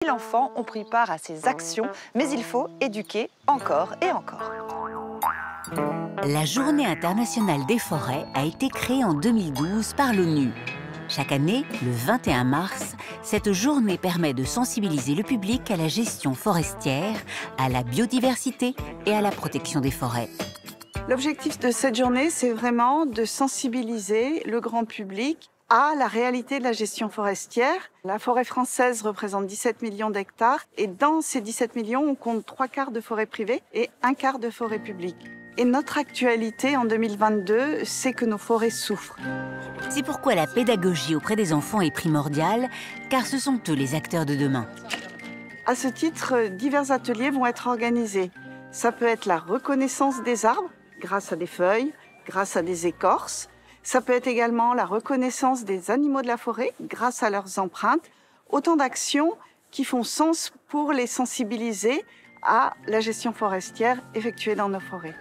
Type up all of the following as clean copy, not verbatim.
000 enfants ont pris part à ces actions, mais il faut éduquer encore et encore. La Journée internationale des forêts a été créée en 2012 par l'ONU. Chaque année, le 21 mars, cette journée permet de sensibiliser le public à la gestion forestière, à la biodiversité et à la protection des forêts. L'objectif de cette journée, c'est vraiment de sensibiliser le grand public à la réalité de la gestion forestière. La forêt française représente 17 millions d'hectares et dans ces 17 millions, on compte 3/4 de forêt privée et 1/4 de forêt publique. Et notre actualité en 2022, c'est que nos forêts souffrent. C'est pourquoi la pédagogie auprès des enfants est primordiale, car ce sont eux les acteurs de demain. À ce titre, divers ateliers vont être organisés. Ça peut être la reconnaissance des arbres grâce à des feuilles, grâce à des écorces. Ça peut être également la reconnaissance des animaux de la forêt grâce à leurs empreintes. Autant d'actions qui font sens pour les sensibiliser à la gestion forestière effectuée dans nos forêts.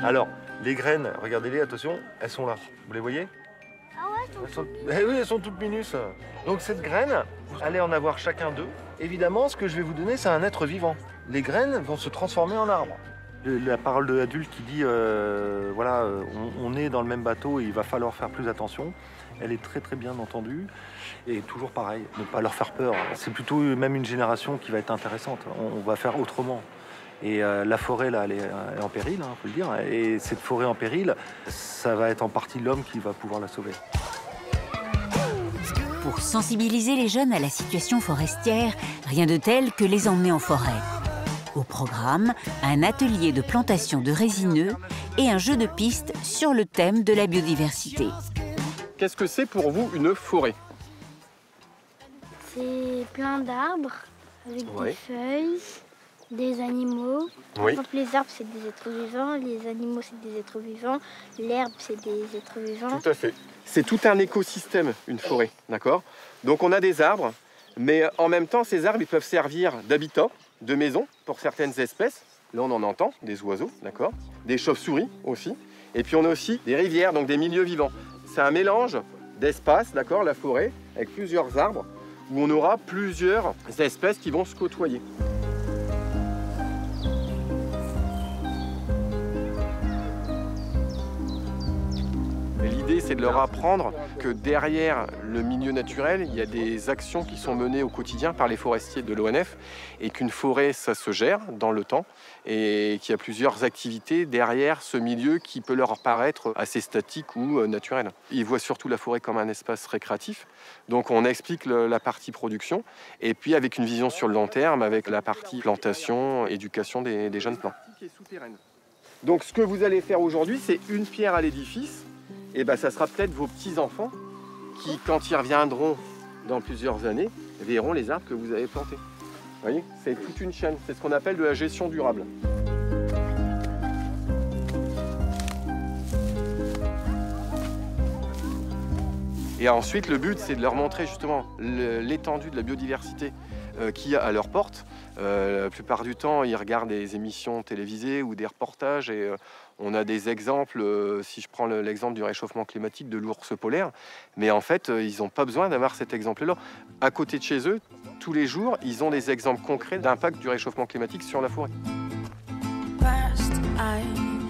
Alors, les graines, regardez-les, attention, elles sont là. Vous les voyez? Oui, elles sont toutes minus. Donc cette graine, allez en avoir chacun d'eux. Évidemment, ce que je vais vous donner, c'est un être vivant. Les graines vont se transformer en arbre. La parole de l'adulte qui dit, voilà, on est dans le même bateau et il va falloir faire plus attention, elle est très très bien entendue. Et toujours pareil, ne pas leur faire peur. C'est plutôt même une génération qui va être intéressante. On va faire autrement. Et la forêt, là, elle est en péril, hein, faut le dire. Et cette forêt en péril, ça va être en partie l'homme qui va pouvoir la sauver. Pour sensibiliser les jeunes à la situation forestière, rien de tel que les emmener en forêt. Au programme, un atelier de plantation de résineux et un jeu de piste sur le thème de la biodiversité. Qu'est-ce que c'est pour vous une forêt? C'est plein d'arbres avec des feuilles, des animaux. Par exemple, les arbres, c'est des êtres vivants, les animaux, c'est des êtres vivants, l'herbe, c'est des êtres vivants. Tout à fait. C'est tout un écosystème, une forêt, d'accord? Donc on a des arbres, mais en même temps, ces arbres, ils peuvent servir d'habitat, de maison pour certaines espèces. Là, on en entend, des oiseaux, d'accord? Des chauves-souris aussi. Et puis on a aussi des rivières, donc des milieux vivants. C'est un mélange d'espaces, d'accord, la forêt, avec plusieurs arbres, où on aura plusieurs espèces qui vont se côtoyer. L'idée, c'est de leur apprendre que derrière le milieu naturel, il y a des actions qui sont menées au quotidien par les forestiers de l'ONF et qu'une forêt, ça se gère dans le temps et qu'il y a plusieurs activités derrière ce milieu qui peut leur paraître assez statique ou naturel. Ils voient surtout la forêt comme un espace récréatif. Donc on explique la partie production et puis avec une vision sur le long terme, avec la partie plantation, éducation des jeunes plants. Donc ce que vous allez faire aujourd'hui, c'est une pierre à l'édifice. Et ben, ça sera peut-être vos petits-enfants qui, quand ils reviendront dans plusieurs années, verront les arbres que vous avez plantés. Vous voyez, c'est toute une chaîne. C'est ce qu'on appelle de la gestion durable. Et ensuite, le but, c'est de leur montrer justement l'étendue de la biodiversité qu'il y a à leur porte. La plupart du temps, ils regardent des émissions télévisées ou des reportages et on a des exemples, si je prends l'exemple du réchauffement climatique de l'ours polaire, mais en fait, ils n'ont pas besoin d'avoir cet exemple-là. À côté de chez eux, tous les jours, ils ont des exemples concrets d'impact du réchauffement climatique sur la forêt. First, I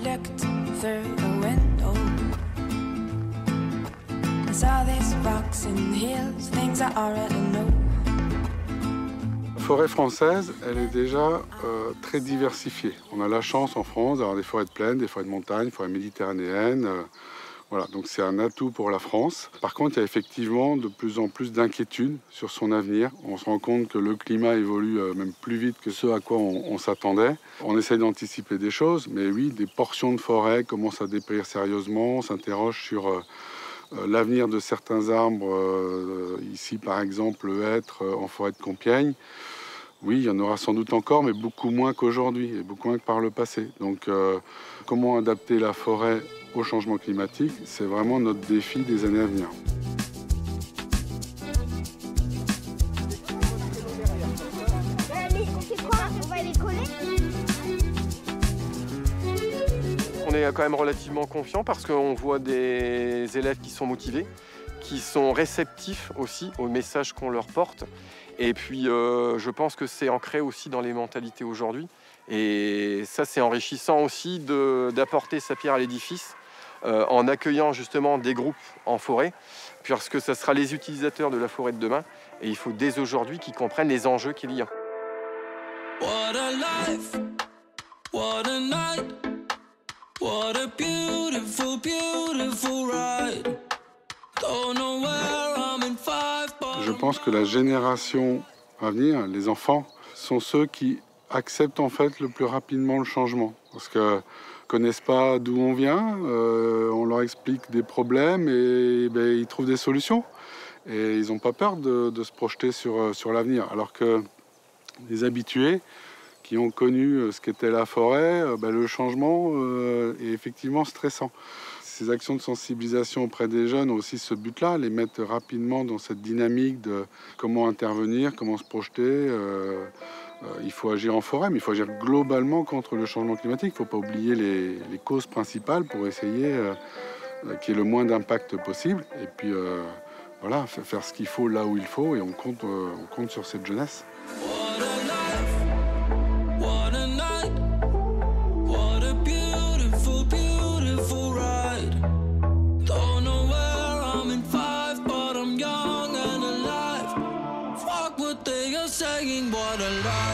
looked through the window. I saw these rocks and hills, things I already know. La forêt française, elle est déjà très diversifiée. On a la chance en France d'avoir des forêts de plaine, des forêts de montagne, des forêts méditerranéennes. Voilà, donc c'est un atout pour la France. Par contre, il y a effectivement de plus en plus d'inquiétudes sur son avenir. On se rend compte que le climat évolue même plus vite que ce à quoi on s'attendait. On essaie d'anticiper des choses, mais oui, des portions de forêt commencent à dépérir sérieusement. On s'interroge sur l'avenir de certains arbres. Ici, par exemple, le hêtre en forêt de Compiègne. Oui, il y en aura sans doute encore, mais beaucoup moins qu'aujourd'hui et beaucoup moins que par le passé. Donc, comment adapter la forêt au changement climatique, c'est vraiment notre défi des années à venir. On est est quand même relativement confiant parce qu'on voit des élèves qui sont motivés, qui sont réceptifs aussi aux messages qu'on leur porte. Et puis, je pense que c'est ancré aussi dans les mentalités aujourd'hui. Et ça, c'est enrichissant aussi d'apporter sa pierre à l'édifice en accueillant justement des groupes en forêt, puisque ça sera les utilisateurs de la forêt de demain. Et il faut dès aujourd'hui qu'ils comprennent les enjeux qu'il y a. What a life, what a night, what a beautiful, beautiful ride. Don't know where I'm in 5, but Je pense que la génération à venir, les enfants, sont ceux qui acceptent en fait le plus rapidement le changement. Parce qu'ils ne connaissent pas d'où on vient, on leur explique des problèmes et ils trouvent des solutions. Et ils n'ont pas peur de se projeter sur l'avenir. Alors que les habitués qui ont connu ce qu'était la forêt, le changement est effectivement stressant. Ces actions de sensibilisation auprès des jeunes ont aussi ce but-là, les mettre rapidement dans cette dynamique de comment intervenir, comment se projeter. Il faut agir en forêt, mais il faut agir globalement contre le changement climatique. Il ne faut pas oublier les causes principales pour essayer qu'il y ait le moins d'impact possible. Et puis voilà, faire ce qu'il faut là où il faut, et on compte sur cette jeunesse. saying what a lie.